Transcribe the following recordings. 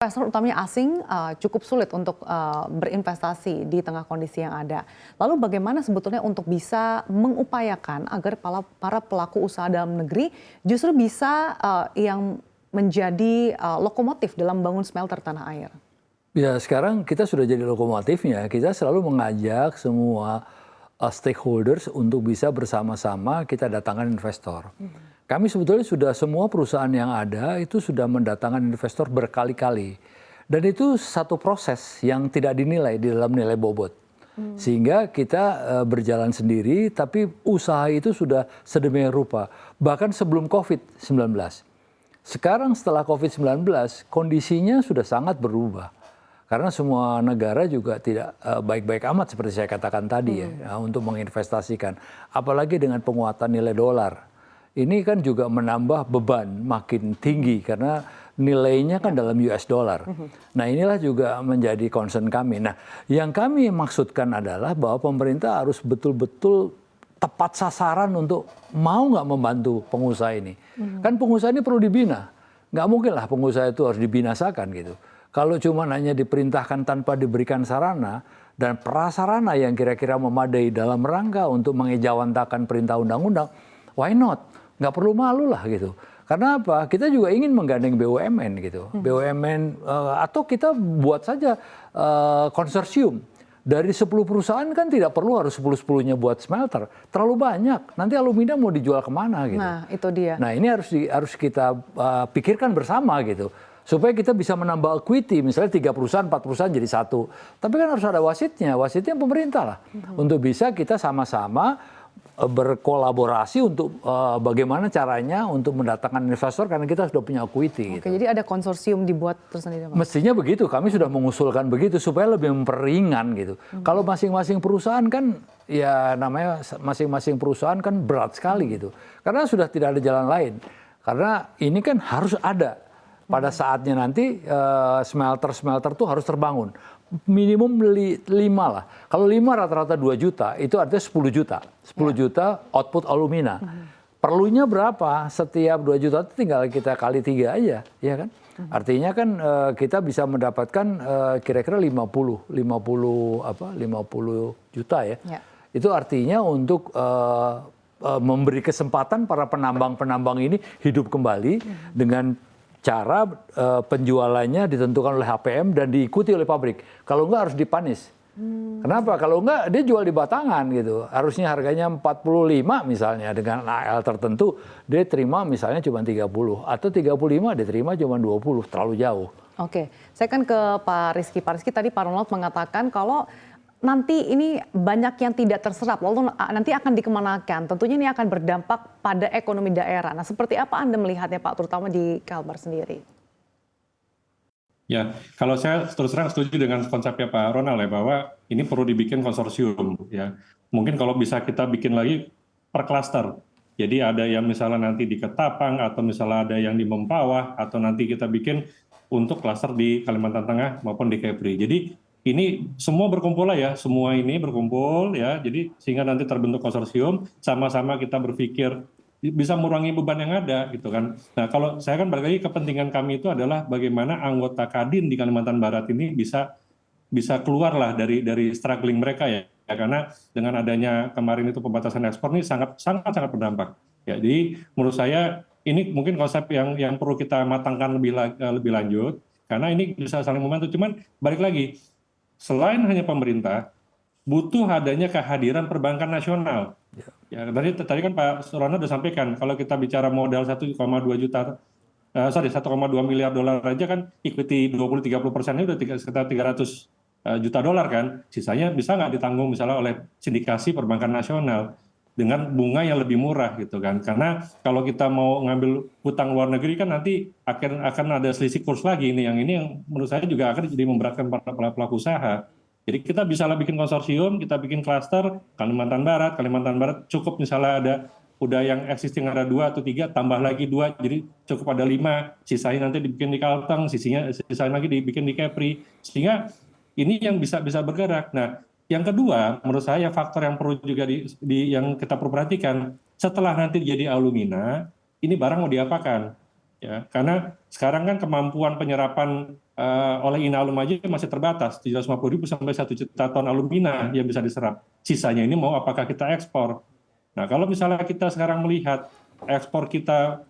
Investor utamanya asing cukup sulit untuk berinvestasi di tengah kondisi yang ada. Lalu bagaimana sebetulnya untuk bisa mengupayakan agar para pelaku usaha dalam negeri justru bisa yang menjadi lokomotif dalam membangun smelter tanah air? Ya sekarang kita sudah jadi lokomotifnya. Kita selalu mengajak semua stakeholders untuk bisa bersama-sama kita datangkan investor. Kami sebetulnya sudah semua perusahaan yang ada itu sudah mendatangkan investor berkali-kali. Dan itu satu proses yang tidak dinilai di dalam nilai bobot. Sehingga kita berjalan sendiri tapi usaha itu sudah sedemikian rupa. Bahkan sebelum COVID-19. Sekarang setelah COVID-19 kondisinya sudah sangat berubah. Karena semua negara juga tidak baik-baik amat seperti saya katakan tadi ya untuk menginvestasikan. Apalagi dengan penguatan nilai dolar. Ini kan juga menambah beban makin tinggi karena nilainya kan dalam US dollar. Nah inilah juga menjadi concern kami. Nah yang kami maksudkan adalah bahwa pemerintah harus betul-betul tepat sasaran untuk mau nggak membantu pengusaha ini. Kan pengusaha ini perlu dibina. Nggak mungkin lah pengusaha itu harus dibinasakan gitu. Kalau cuma hanya diperintahkan tanpa diberikan sarana dan prasarana yang kira-kira memadai dalam rangka untuk mengejawantakan perintah undang-undang, why not? Nggak perlu malu lah gitu. Karena apa? Kita juga ingin menggandeng BUMN gitu. BUMN atau kita buat saja konsorsium. Dari 10 perusahaan kan tidak perlu harus 10-10-nya buat smelter. Terlalu banyak. Nanti alumina mau dijual kemana gitu. Nah itu dia. Nah ini harus kita pikirkan bersama gitu. Supaya kita bisa menambah equity. Misalnya 3 perusahaan, 4 perusahaan jadi satu. Tapi kan harus ada wasitnya. Wasitnya pemerintah lah. Untuk bisa kita sama-sama berkolaborasi untuk bagaimana caranya untuk mendatangkan investor karena kita sudah punya equity. Oke, gitu. Jadi ada konsorsium dibuat tersendiri. Mestinya begitu, kami sudah mengusulkan begitu supaya lebih memperingan gitu. Kalau masing-masing perusahaan kan ya namanya masing-masing perusahaan kan berat sekali gitu. Karena sudah tidak ada jalan lain. Karena ini kan harus ada pada saatnya nanti smelter-smelter tuh harus terbangun. Minimum 5 lah. Kalau 5 rata-rata 2 juta, itu artinya 10 juta. 10 juta output alumina. Perlunya berapa? Setiap 2 juta itu tinggal kita kali 3 aja, ya kan? Artinya kan kita bisa mendapatkan kira-kira 50 juta ya. Itu artinya untuk memberi kesempatan para penambang-penambang ini hidup kembali dengan cara penjualannya ditentukan oleh HPM dan diikuti oleh pabrik. Kalau enggak harus dipanis. Kenapa? Kalau enggak dia jual di batangan gitu. Harusnya harganya 45 misalnya dengan AL tertentu, dia terima misalnya cuma 30 atau 35 dia terima cuma 20, terlalu jauh. Oke, saya kan ke Pak Rizky. Pak Rizky tadi Pak Ronald mengatakan kalau nanti ini banyak yang tidak terserap, lalu nanti akan dikemanakan. Tentunya ini akan berdampak pada ekonomi daerah. Nah, seperti apa Anda melihatnya Pak, terutama di Kalbar sendiri? Ya, kalau saya terus terang setuju dengan konsepnya Pak Ronald ya, bahwa ini perlu dibikin konsorsium. Ya, mungkin kalau bisa kita bikin lagi per klaster. Jadi ada yang misalnya nanti di Ketapang, atau misalnya ada yang di Mempawah, atau nanti kita bikin untuk klaster di Kalimantan Tengah maupun di Kepri. Jadi ini semua berkumpul lah ya, semua ini berkumpul ya, jadi sehingga nanti terbentuk konsorsium, sama-sama kita berpikir bisa mengurangi beban yang ada gitu kan. Nah kalau saya kan balik lagi kepentingan kami itu adalah bagaimana anggota Kadin di Kalimantan Barat ini bisa keluar lah dari struggling mereka ya, karena dengan adanya kemarin itu pembatasan ekspor ini sangat berdampak. Ya, jadi menurut saya ini mungkin konsep yang perlu kita matangkan lebih lanjut, karena ini bisa saling membantu. Cuman balik lagi, selain hanya pemerintah, butuh adanya kehadiran perbankan nasional. Ya, tadi kan Pak Surono sudah sampaikan, kalau kita bicara modal 1,2 miliar dolar aja kan, equity 20-30% udah sekitar 300 juta dolar kan. Sisanya bisa nggak ditanggung misalnya oleh sindikasi perbankan nasional dengan bunga yang lebih murah gitu kan. Karena kalau kita mau ngambil hutang luar negeri kan nanti akan ada selisih kurs lagi ini yang menurut saya juga akan jadi memberatkan para pelaku usaha. Jadi kita bisa lah bikin konsorsium, kita bikin klaster Kalimantan Barat cukup misalnya udah yang existing ada 2 atau 3, tambah lagi 2, jadi cukup ada 5, sisanya nanti dibikin di Kalteng, sisanya lagi dibikin di Kepri, sehingga ini yang bisa bergerak. Nah, yang kedua, menurut saya faktor yang perlu juga yang kita perlu perhatikan, setelah nanti jadi alumina, ini barang mau diapakan? Ya, karena sekarang kan kemampuan penyerapan oleh Inalum aja masih terbatas, 750.000 sampai 1 juta ton alumina yang bisa diserap. Sisanya ini mau apakah kita ekspor? Nah, kalau misalnya kita sekarang melihat ekspor kita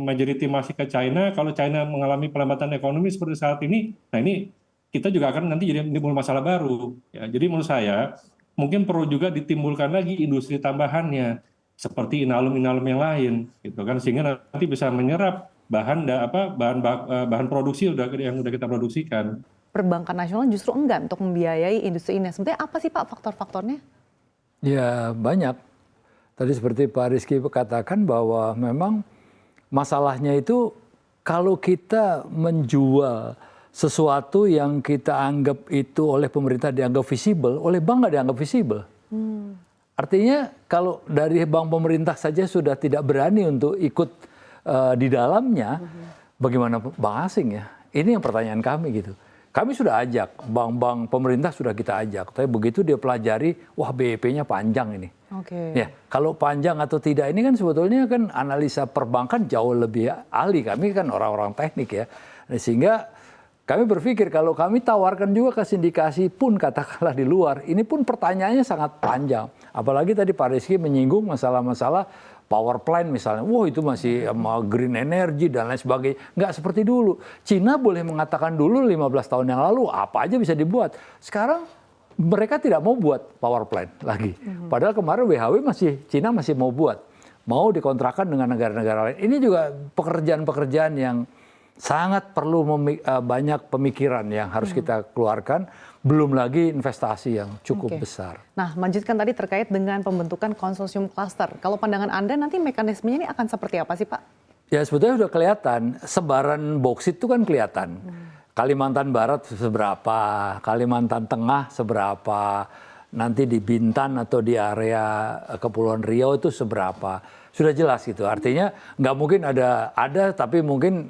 majority masih ke China, kalau China mengalami pelambatan ekonomi seperti saat ini, nah ini kita juga akan nanti jadi timbul masalah baru. Ya, jadi menurut saya mungkin perlu juga ditimbulkan lagi industri tambahannya seperti inalum-inalum yang lain, gitu kan, sehingga nanti bisa menyerap bahan produksi yang udah kita produksikan. Perbankan nasional justru enggan untuk membiayai industri ini. Sebenarnya apa sih Pak faktor-faktornya? Ya banyak. Tadi seperti Pak Rizky katakan bahwa memang masalahnya itu kalau kita menjual sesuatu yang kita anggap itu oleh pemerintah dianggap visible, oleh bank nggak dianggap visible. Artinya kalau dari bank pemerintah saja sudah tidak berani untuk ikut di dalamnya, bagaimana bank asing ya? Ini yang pertanyaan kami gitu. Kami sudah ajak, bank-bank pemerintah sudah kita ajak. Tapi begitu dia pelajari, wah BEP-nya panjang ini. Oke. Ya, kalau panjang atau tidak ini kan sebetulnya kan analisa perbankan jauh lebih ahli. Kami kan orang-orang teknik ya. Sehingga kami berpikir kalau kami tawarkan juga ke sindikasi pun katakanlah di luar, ini pun pertanyaannya sangat panjang. Apalagi tadi Pak Rizky menyinggung masalah-masalah power plant misalnya, wah itu masih green energy dan lain sebagainya. Nggak seperti dulu. Cina boleh mengatakan dulu 15 tahun yang lalu apa aja bisa dibuat. Sekarang mereka tidak mau buat power plant lagi. Padahal kemarin Cina masih mau buat. Mau dikontrakkan dengan negara-negara lain. Ini juga pekerjaan-pekerjaan yang sangat perlu banyak pemikiran yang harus kita keluarkan, belum lagi investasi yang cukup besar. Nah, lanjutkan tadi terkait dengan pembentukan konsorsium klaster. Kalau pandangan Anda nanti mekanismenya ini akan seperti apa sih Pak? Ya sebetulnya sudah kelihatan, sebaran boksit itu kan kelihatan. Kalimantan Barat seberapa, Kalimantan Tengah seberapa, nanti di Bintan atau di area Kepulauan Riau itu seberapa. Sudah jelas gitu, artinya nggak mungkin ada tapi mungkin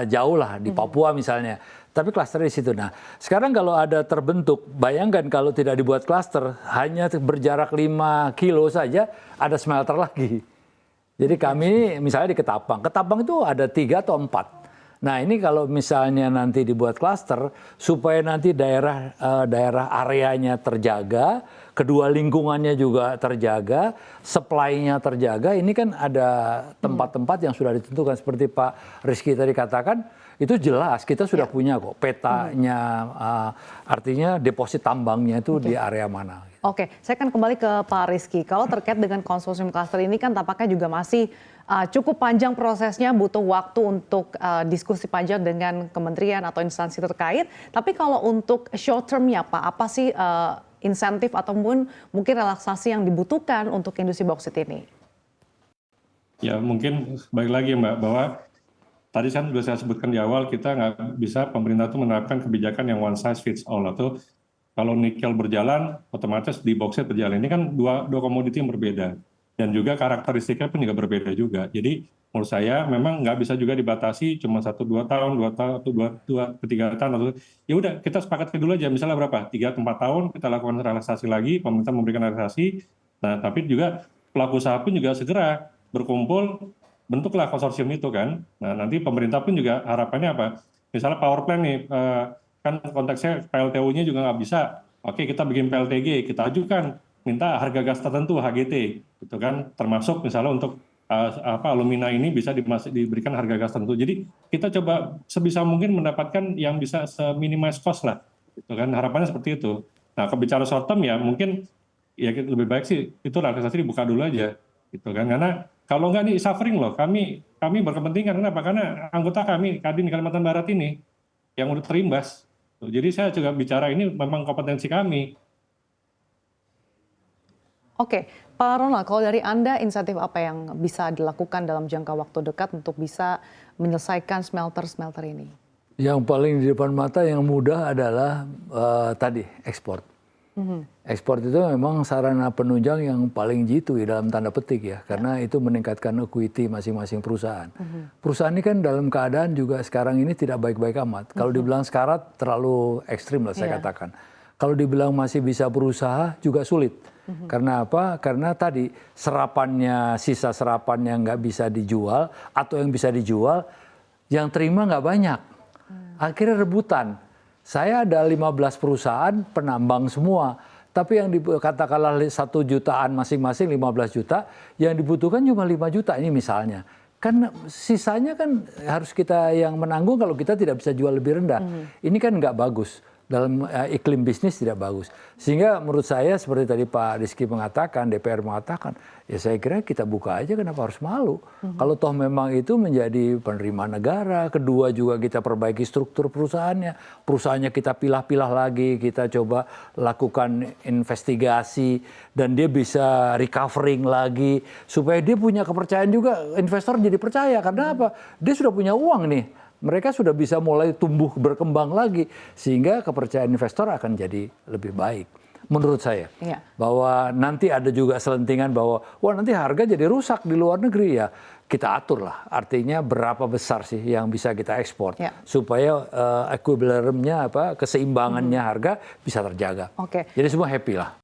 jauh lah di Papua misalnya. Tapi klaster di situ. Nah, sekarang kalau ada terbentuk, bayangkan kalau tidak dibuat klaster, hanya berjarak 5 kilo saja ada smelter lagi. Jadi kami misalnya di Ketapang itu ada 3 atau 4. Nah ini kalau misalnya nanti dibuat klaster, supaya nanti daerah areanya terjaga, kedua lingkungannya juga terjaga, supply-nya terjaga, ini kan ada tempat-tempat yang sudah ditentukan. Seperti Pak Rizky tadi katakan, itu jelas kita sudah punya kok petanya, artinya deposit tambangnya itu di area mana. Oke, saya akan kembali ke Pak Rizky. Kalau terkait dengan konsorsium klaster ini kan tampaknya juga masih cukup panjang prosesnya, butuh waktu untuk diskusi panjang dengan kementerian atau instansi terkait. Tapi kalau untuk short term-nya Pak, apa sih insentif ataupun mungkin relaksasi yang dibutuhkan untuk industri bauksit ini? Ya mungkin balik lagi Mbak, bahwa tadi kan sudah saya sebutkan di awal, kita nggak bisa pemerintah itu menerapkan kebijakan yang one size fits all, atau kalau nikel berjalan, otomatis di bauksit berjalan. Ini kan dua komoditi yang berbeda. Dan juga karakteristiknya pun juga berbeda juga. Jadi menurut saya memang nggak bisa juga dibatasi cuma 1-2 tahun, 2-3 tahun. Atau ya udah kita sepakat dulu aja, misalnya berapa? 3-4 tahun kita lakukan relaksasi lagi, pemerintah memberikan relaksasi. Nah tapi juga pelaku usaha pun juga segera berkumpul, bentuklah konsorsium itu kan. Nah nanti pemerintah pun juga harapannya apa? Misalnya power plant nih, kan konteksnya PLTU-nya juga nggak bisa. Oke, kita bikin PLTG, kita ajukan minta harga gas tertentu HGT, gitu kan. Termasuk misalnya untuk alumina ini bisa diberikan harga gas tertentu. Jadi kita coba sebisa mungkin mendapatkan yang bisa minimize cost lah, gitu kan. Harapannya seperti itu. Nah, kebicara short term ya mungkin ya lebih baik sih itu relaksasi dibuka dulu aja, gitu kan. Karena kalau nggak nih suffering loh, kami berkepentingan. Kenapa? Karena anggota kami Kadin Kalimantan Barat ini yang udah terimbas. Jadi saya juga bicara ini memang kompetensi kami. Oke, Pak Ronald, kalau dari Anda insentif apa yang bisa dilakukan dalam jangka waktu dekat untuk bisa menyelesaikan smelter ini? Yang paling di depan mata yang mudah adalah tadi ekspor. Ekspor itu memang sarana penunjang yang paling jitu ya dalam tanda petik ya, karena itu meningkatkan equity masing-masing perusahaan. Perusahaan ini kan dalam keadaan juga sekarang ini tidak baik-baik amat. Kalau dibilang sekarat terlalu ekstrim lah saya katakan. Kalau dibilang masih bisa berusaha juga sulit. Karena apa? Karena tadi sisa serapannya nggak bisa dijual, atau yang bisa dijual yang terima nggak banyak. Akhirnya rebutan. Saya ada 15 perusahaan penambang semua. Tapi yang katakanlah 1 jutaan masing-masing 15 juta, yang dibutuhkan cuma 5 juta ini misalnya. Kan sisanya kan harus kita yang menanggung kalau kita tidak bisa jual lebih rendah. Ini kan nggak bagus. Dalam iklim bisnis tidak bagus. Sehingga menurut saya seperti tadi Pak Rizky mengatakan, DPR mengatakan, ya saya kira kita buka aja, kenapa harus malu. Kalau toh memang itu menjadi penerima negara, kedua juga kita perbaiki struktur perusahaannya kita pilah-pilah lagi, kita coba lakukan investigasi, dan dia bisa recovering lagi, supaya dia punya kepercayaan juga, investor jadi percaya. Karena apa? Dia sudah punya uang nih. Mereka sudah bisa mulai tumbuh berkembang lagi sehingga kepercayaan investor akan jadi lebih baik menurut saya. Iya. Bahwa nanti ada juga selentingan bahwa wah nanti harga jadi rusak di luar negeri, ya kita atur lah, artinya berapa besar sih yang bisa kita ekspor supaya equilibriumnya keseimbangannya harga bisa terjaga. Oke. Jadi semua happy lah.